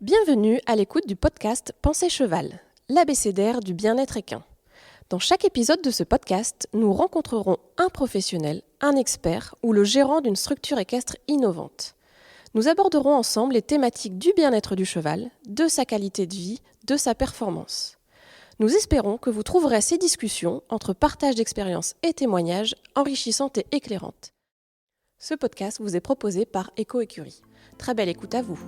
Bienvenue à l'écoute du podcast Pensée Cheval, l'abécédaire du bien-être équin. Dans chaque épisode de ce podcast, nous rencontrerons un professionnel, un expert ou le gérant d'une structure équestre innovante. Nous aborderons ensemble les thématiques du bien-être du cheval, de sa qualité de vie, de sa performance. Nous espérons que vous trouverez ces discussions, entre partage d'expériences et témoignages, enrichissantes et éclairantes. Ce podcast vous est proposé par Éco-Écurie. Très belle écoute à vous.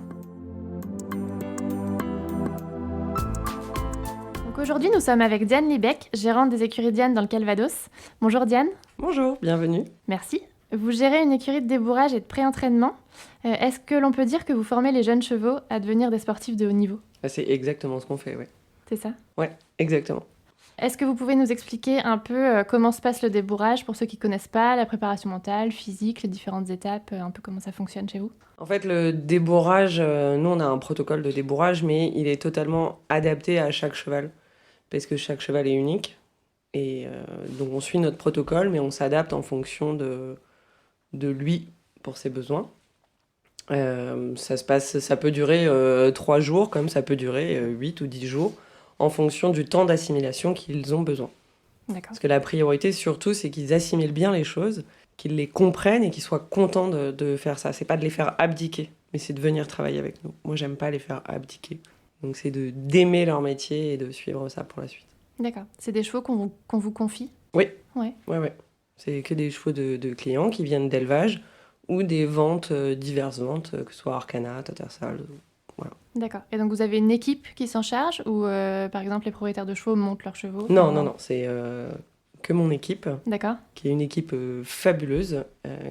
Donc aujourd'hui, nous sommes avec Diane Liebeck, gérante des écuries Diane dans le Calvados. Bonjour Diane. Bonjour, bienvenue. Merci. Vous gérez une écurie de débourrage et de pré-entraînement. Est-ce que l'on peut dire que vous formez les jeunes chevaux à devenir des sportifs de haut niveau ? C'est exactement ce qu'on fait, oui. C'est ça ? Ouais, exactement. Est-ce que vous pouvez nous expliquer un peu comment se passe le débourrage pour ceux qui ne connaissent pas, la préparation mentale, physique, les différentes étapes, un peu comment ça fonctionne chez vous ? En fait, le débourrage, nous on a un protocole de débourrage, mais il est totalement adapté à chaque cheval, parce que chaque cheval est unique. Et donc on suit notre protocole, mais on s'adapte en fonction de lui pour ses besoins. Ça peut durer 3 jours, comme ça peut durer 8 ou 10 jours, en fonction du temps d'assimilation qu'ils ont besoin. D'accord. Parce que la priorité, surtout, c'est qu'ils assimilent bien les choses, qu'ils les comprennent et qu'ils soient contents de faire ça. C'est pas de les faire abdiquer, mais c'est de venir travailler avec nous. Moi, j'aime pas les faire abdiquer. Donc, c'est d'aimer leur métier et de suivre ça pour la suite. D'accord. C'est des chevaux qu'on vous confie ? Oui. Ouais. Ouais. C'est que des chevaux de clients qui viennent d'élevage ou des ventes, diverses ventes, que ce soit Arcana, Tattersall, voilà. D'accord. Et donc vous avez une équipe qui s'en charge ou par exemple les propriétaires de chevaux montent leurs chevaux ? Non, c'est que mon équipe, D'accord. qui est une équipe fabuleuse,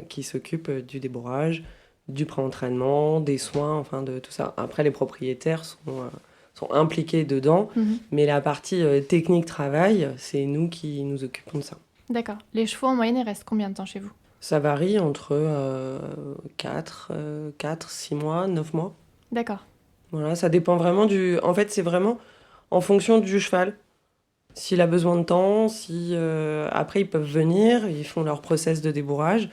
qui s'occupe du débourrage, du pré-entraînement, des soins, enfin de tout ça. Après, les propriétaires sont impliqués dedans, mais la partie technique travail, c'est nous qui nous occupons de ça. D'accord. Les chevaux en moyenne, ils restent combien de temps chez vous ? Ça varie entre 4, 6 mois, 9 mois. D'accord. Voilà, ça dépend vraiment En fait, c'est vraiment en fonction du cheval. S'il a besoin de temps, après, ils peuvent venir, ils font leur process de débourrage,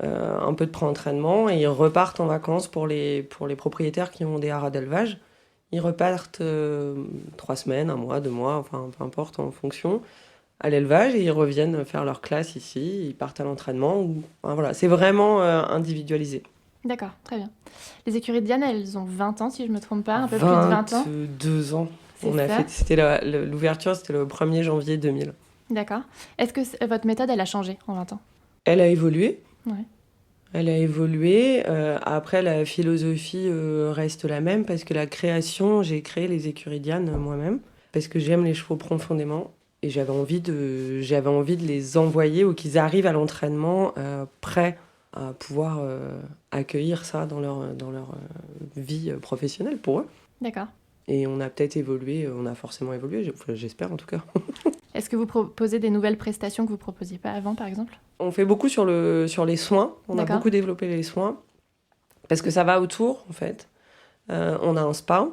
un peu de pré-entraînement, et ils repartent en vacances pour les propriétaires qui ont des haras d'élevage. Ils repartent 3 semaines, 1 mois, 2 mois, enfin, peu importe, en fonction, à l'élevage, et ils reviennent faire leur classe ici, ils partent à l'entraînement. Enfin, voilà, c'est vraiment individualisé. D'accord, très bien. Les écuries de Diane, elles ont 20 ans, si je ne me trompe pas, un peu plus de 20 ans. 22 ans. C'est ça. L'ouverture, c'était le 1er janvier 2000. D'accord. Est-ce que votre méthode, elle a changé en 20 ans ? Elle a évolué. Ouais. Elle a évolué. Après, la philosophie reste la même, parce que j'ai créé les écuries Diane moi-même, parce que j'aime les chevaux profondément. Et j'avais envie de les envoyer ou qu'ils arrivent à l'entraînement prêts à pouvoir accueillir ça dans leur vie professionnelle pour eux. D'accord. Et on a forcément évolué, j'espère en tout cas. Est-ce que vous proposez des nouvelles prestations que vous ne proposiez pas avant, par exemple ? On fait beaucoup sur les soins, on a beaucoup développé les soins, parce que ça va autour en fait. On a un spa.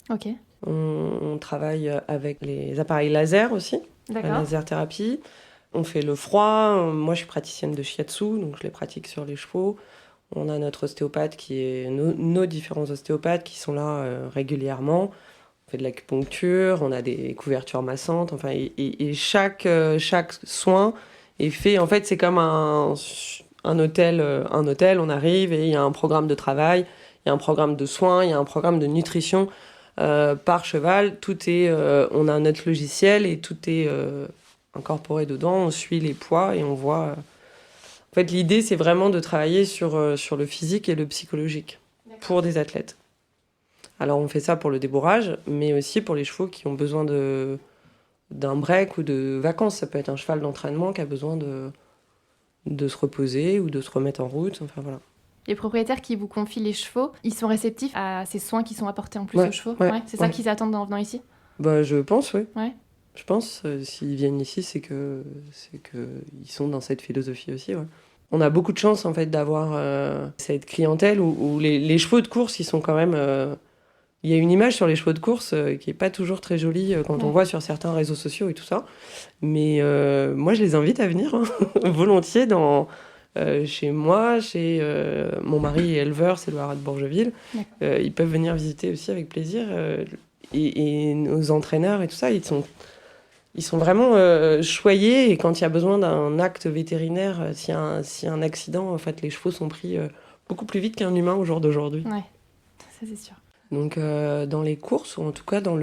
Ok. On travaille avec les appareils laser aussi, la laser thérapie. On fait le froid. Moi, je suis praticienne de shiatsu, donc je les pratique sur les chevaux. On a notre ostéopathe nos différents ostéopathes qui sont là régulièrement. On fait de l'acupuncture, on a des couvertures massantes. Enfin, et chaque soin est fait. En fait, c'est comme un hôtel. On arrive et il y a un programme de travail, il y a un programme de soins, il y a un programme de nutrition par cheval. On a notre logiciel et tout est incorporé dedans. On suit les poids et on voit. En fait, l'idée, c'est vraiment de travailler sur le physique et le psychologique pour des athlètes. Alors, on fait ça pour le débourrage, mais aussi pour les chevaux qui ont besoin d'un break ou de vacances. Ça peut être un cheval d'entraînement qui a besoin de se reposer ou de se remettre en route. Enfin, voilà. Les propriétaires qui vous confient les chevaux, ils sont réceptifs à ces soins qui sont apportés en plus aux chevaux ? C'est ça qu'ils attendent en venant ici ? Je pense, oui. Ouais. Je pense, s'ils viennent ici, c'est que ils sont dans cette philosophie aussi, ouais. On a beaucoup de chance, en fait, d'avoir cette clientèle où les chevaux de course, ils sont quand même... Il y a une image sur les chevaux de course qui est pas toujours très jolie quand on voit sur certains réseaux sociaux et tout ça. Mais moi, je les invite à venir volontiers dans chez moi, chez mon mari est éleveur, c'est le haras de Bourgeville. Ils peuvent venir visiter aussi avec plaisir. Et nos entraîneurs et tout ça, ils sont vraiment choyés. Et quand il y a besoin d'un acte vétérinaire, s'il y a un accident, en fait, les chevaux sont pris beaucoup plus vite qu'un humain au jour d'aujourd'hui. Ouais, ça c'est sûr. Donc dans les courses, ou en tout cas dans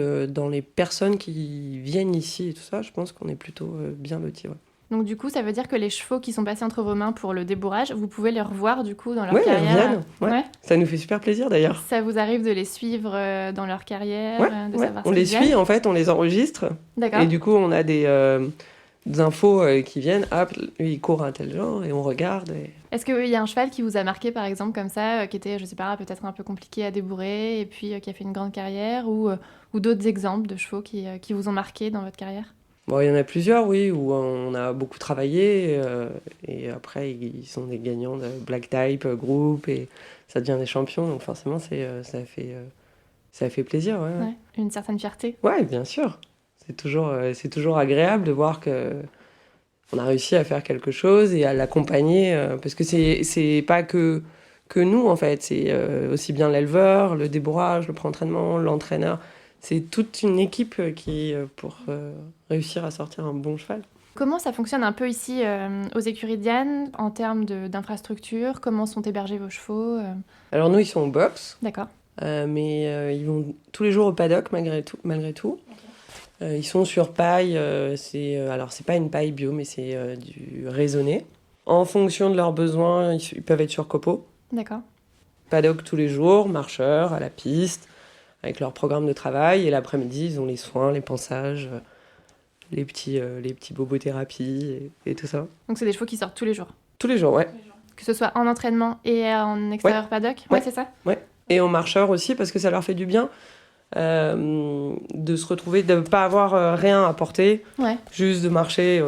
les personnes qui viennent ici et tout ça, je pense qu'on est plutôt bien lotis. Ouais. Donc du coup, ça veut dire que les chevaux qui sont passés entre vos mains pour le débourrage, vous pouvez les revoir du coup dans leur carrière. Ils viennent. Ouais. Ça nous fait super plaisir d'ailleurs. Ça vous arrive de les suivre dans leur carrière, de savoir on les suit en fait, on les enregistre. D'accord. Et du coup, on a des infos qui viennent. Hop, lui il court à tel genre et on regarde. Et... Est-ce qu'il y a un cheval qui vous a marqué par exemple comme ça, qui était, je sais pas, peut-être un peu compliqué à débourrer et puis qui a fait une grande carrière, ou d'autres exemples de chevaux qui vous ont marqué dans votre carrière? Bon, il y en a plusieurs, oui, où on a beaucoup travaillé et après ils sont des gagnants de Black Type Group et ça devient des champions, donc forcément ça fait plaisir. Ouais. Une certaine fierté. Ouais, bien sûr. C'est toujours agréable de voir qu'on a réussi à faire quelque chose et à l'accompagner, parce que c'est pas que nous en fait, c'est aussi bien l'éleveur, le débourrage, le pré-entraînement, l'entraîneur. C'est toute une équipe qui pour réussir à sortir un bon cheval. Comment ça fonctionne un peu ici aux écuries de Diane en termes d'infrastructure? Comment sont hébergés vos chevaux? Alors nous, ils sont au box. D'accord. Mais ils vont tous les jours au paddock malgré tout. Okay. Ils sont sur paille. Alors c'est pas une paille bio, mais c'est du raisonné. En fonction de leurs besoins, ils peuvent être sur copeaux. D'accord. Paddock tous les jours, marcheurs, à la piste, avec leur programme de travail. Et l'après-midi, ils ont les soins, les pansages, les petits bobothérapies et tout ça. Donc c'est des chevaux qui sortent tous les jours? Tous les jours, ouais. Que ce soit en entraînement et en extérieur paddock? Ouais, c'est ça? Ouais. Et aux marcheurs aussi, parce que ça leur fait du bien de se retrouver, de ne pas avoir rien à porter, juste de marcher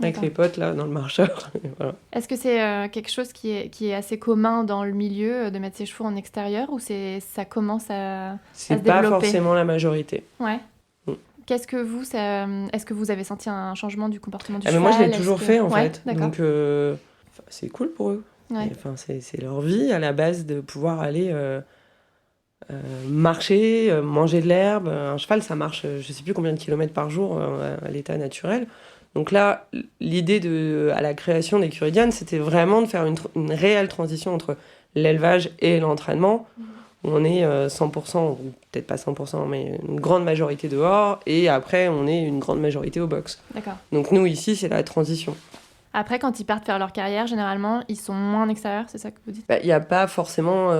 avec les potes là, dans le marcheur. Voilà. Est-ce que c'est quelque chose qui est assez commun dans le milieu, de mettre ses chevaux en extérieur, ou ça commence à se développer? C'est pas forcément la majorité. Ouais. Est-ce que vous avez senti un changement du comportement du cheval? Moi, je l'ai toujours fait, en fait. D'accord. Donc, c'est cool pour eux. Ouais. C'est leur vie, à la base, de pouvoir aller marcher, manger de l'herbe. Un cheval, ça marche, je sais plus combien de kilomètres par jour à l'état naturel. Donc là, l'idée à la création d'écurie Diane, c'était vraiment de faire une réelle transition entre l'élevage et l'entraînement. On est 100%, ou peut-être pas 100%, mais une grande majorité dehors, et après, on est une grande majorité au box. D'accord. Donc nous, ici, c'est la transition. Après, quand ils partent faire leur carrière, généralement, ils sont moins en extérieur, c'est ça que vous dites? Il n'y a pas forcément...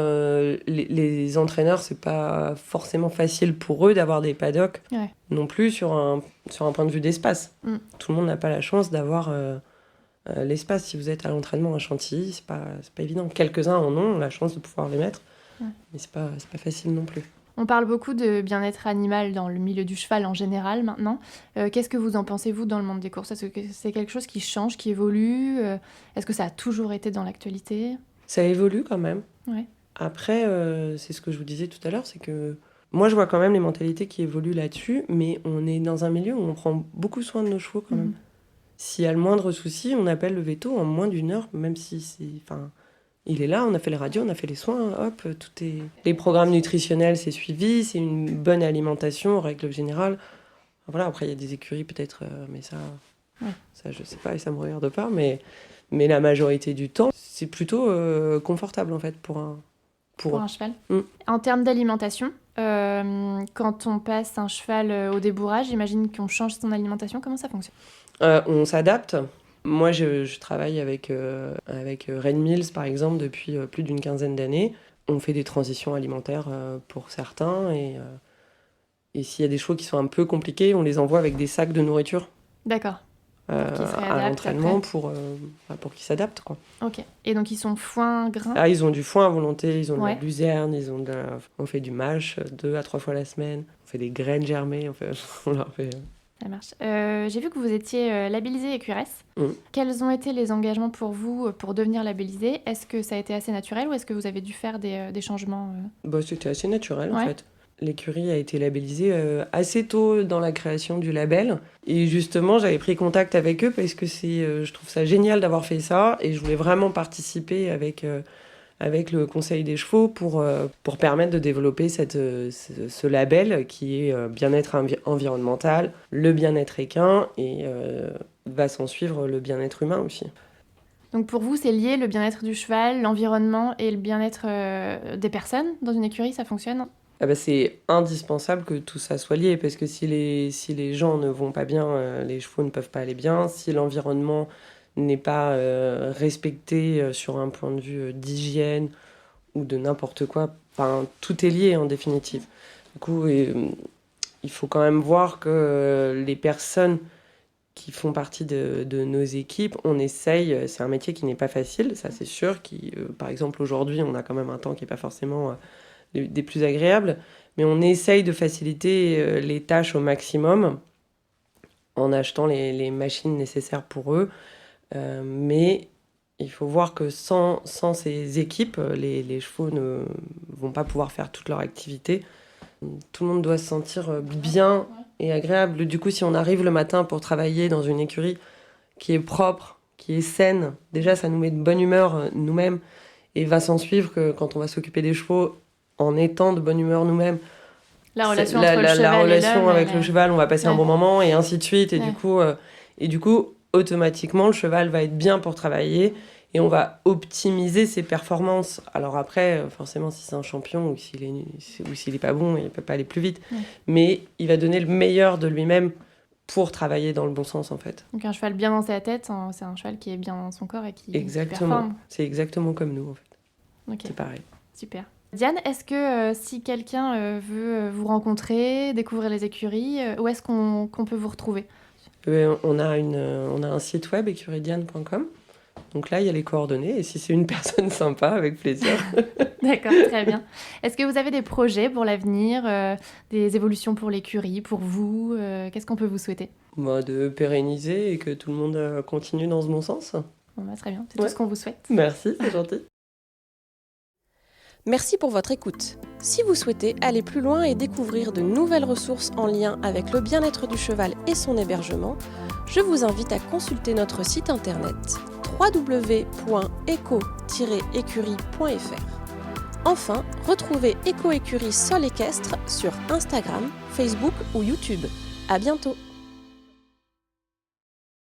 les entraîneurs, c'est pas forcément facile pour eux d'avoir des paddocks non plus sur un point de vue d'espace. Tout le monde n'a pas la chance d'avoir l'espace. Si vous êtes à l'entraînement à Chantilly, c'est pas évident. Quelques-uns en ont la chance de pouvoir les mettre, mais c'est pas facile non plus. On parle beaucoup de bien-être animal dans le milieu du cheval en général maintenant. Qu'est-ce que vous en pensez, vous, dans le monde des courses? Est-ce que c'est quelque chose qui change, qui évolue? Est-ce que ça a toujours été dans l'actualité? Ça évolue quand même. Ouais. Après, c'est ce que je vous disais tout à l'heure, c'est que moi, je vois quand même les mentalités qui évoluent là-dessus, mais on est dans un milieu où on prend beaucoup soin de nos chevaux quand même. S'il y a le moindre souci, on appelle le veto en moins d'une heure, même si c'est... Il est là, on a fait les radios, on a fait les soins, hop, tout est... Les programmes nutritionnels, c'est suivi, c'est une bonne alimentation, en règle générale. Voilà, après, il y a des écuries peut-être, mais ça, je sais pas et ça me regarde pas, mais la majorité du temps, c'est plutôt confortable, en fait, pour un cheval. En termes d'alimentation, quand on passe un cheval au débourrage, j'imagine qu'on change son alimentation. Comment ça fonctionne? On s'adapte. Moi, je travaille avec Red Mills, par exemple, depuis plus d'une quinzaine d'années. On fait des transitions alimentaires pour certains. Et s'il y a des chevaux qui sont un peu compliqués, on les envoie avec des sacs de nourriture. D'accord. À l'entraînement pour qu'ils s'adaptent, quoi. Ok. Et donc, ils sont foin, grain? Ils ont du foin à volonté, ils ont de la luzerne, on fait du mâche 2 à 3 fois la semaine. On fait des graines germées, on leur fait... Ça marche. J'ai vu que vous étiez labellisé Écuresse. Quels ont été les engagements pour vous pour devenir labellisé? Est-ce que ça a été assez naturel ou est-ce que vous avez dû faire des changements? C'était assez naturel, en fait. l'écurie a été labellisée assez tôt dans la création du label. Et justement, j'avais pris contact avec eux parce que je trouve ça génial d'avoir fait ça. Et je voulais vraiment participer avec le Conseil des chevaux pour permettre de développer ce label qui est bien-être environnemental, le bien-être équin et va s'en suivre le bien-être humain aussi. Donc pour vous, c'est lié le bien-être du cheval, l'environnement et le bien-être des personnes dans une écurie, ça fonctionne ? C'est indispensable que tout ça soit lié parce que si les gens ne vont pas bien, les chevaux ne peuvent pas aller bien. Si l'environnement n'est pas respecté sur un point de vue d'hygiène ou de n'importe quoi, tout est lié en définitive. Du coup, il faut quand même voir que les personnes qui font partie de nos équipes, on essaye, c'est un métier qui n'est pas facile, ça c'est sûr, par exemple aujourd'hui on a quand même un temps qui n'est pas forcément des plus agréables, mais on essaye de faciliter les tâches au maximum en achetant les machines nécessaires pour eux, mais il faut voir que sans ces équipes, les chevaux ne vont pas pouvoir faire toute leur activité. Tout le monde doit se sentir bien et agréable. Du coup, si on arrive le matin pour travailler dans une écurie qui est propre, qui est saine, déjà ça nous met de bonne humeur nous-mêmes, et va s'en suivre que quand on va s'occuper des chevaux en étant de bonne humeur nous-mêmes, la relation avec le cheval, on va passer un bon moment et ainsi de suite. Et du coup, automatiquement, le cheval va être bien pour travailler et on va optimiser ses performances. Alors après, forcément, si c'est un champion ou s'il est pas bon, il peut pas aller plus vite. Mais il va donner le meilleur de lui-même pour travailler dans le bon sens, en fait. Donc un cheval bien dans sa tête, c'est un cheval qui est bien dans son corps et qui Exactement. performe. C'est exactement comme nous, en fait. Okay. C'est pareil. Super. Diane, est-ce que si quelqu'un veut vous rencontrer, découvrir les écuries, où est-ce qu'on peut vous retrouver ? On a un site web, écuriediane.com. Donc là, il y a les coordonnées. Et si c'est une personne sympa, avec plaisir. D'accord, très bien. Est-ce que vous avez des projets pour l'avenir, des évolutions pour l'écurie, pour vous ? Qu'est-ce qu'on peut vous souhaiter ? De pérenniser et que tout le monde continue dans ce bon sens. Très bien, c'est tout ce qu'on vous souhaite. Merci, c'est gentil. Merci pour votre écoute. Si vous souhaitez aller plus loin et découvrir de nouvelles ressources en lien avec le bien-être du cheval et son hébergement, je vous invite à consulter notre site internet www.eco-écurie.fr. Enfin, retrouvez Éco-Écurie Sol Équestre sur Instagram, Facebook ou YouTube. À bientôt!